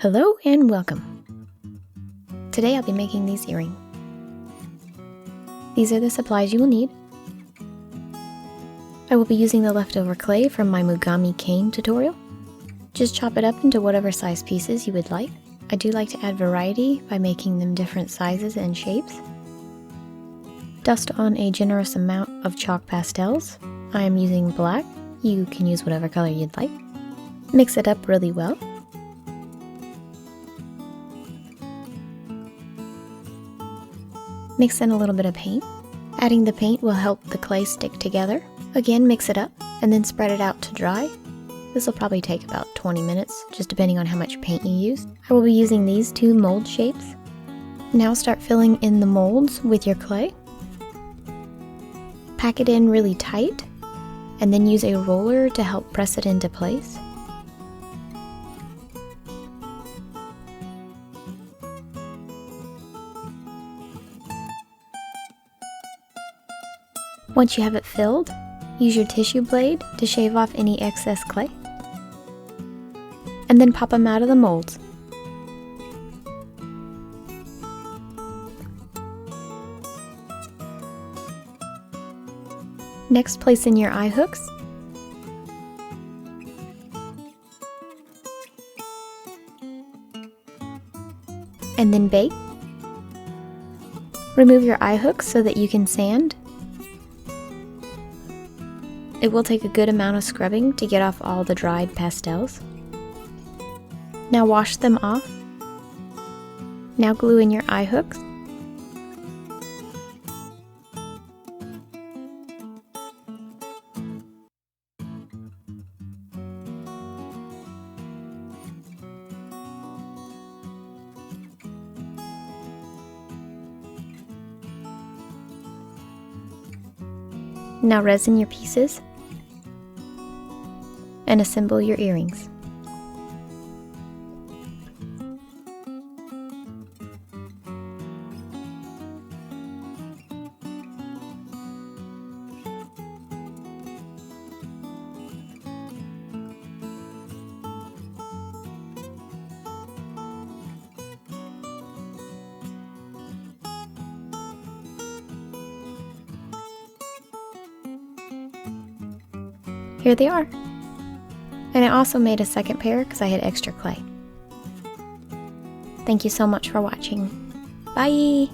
Hello and welcome. Today I'll be making these earrings. These are the supplies you will need. I will be using the leftover clay from my Mokume Gane tutorial. Just chop it up into whatever size pieces you would like. I do like to add variety by making them different sizes and shapes. Dust on a generous amount of chalk pastels. I am using black. You can use whatever color you'd like. Mix it up really well. Mix in a little bit of paint. Adding the paint will help the clay stick together. Again, mix it up and then spread it out to dry. This will probably take about 20 minutes, just depending on how much paint you use. I will be using these two mold shapes. Now start filling in the molds with your clay. Pack it in really tight, and then use a roller to help press it into place. Once you have it filled, use your tissue blade to shave off any excess clay, and then pop them out of the molds. Next, place in your eye hooks. And then bake. Remove your eye hooks so that you can sand. It will take a good amount of scrubbing to get off all the dried pastels. Now wash them off. Now glue in your eye hooks. Now resin your pieces and assemble your earrings. Here they are. And I also made a second pair because I had extra clay. Thank you so much for watching. Bye!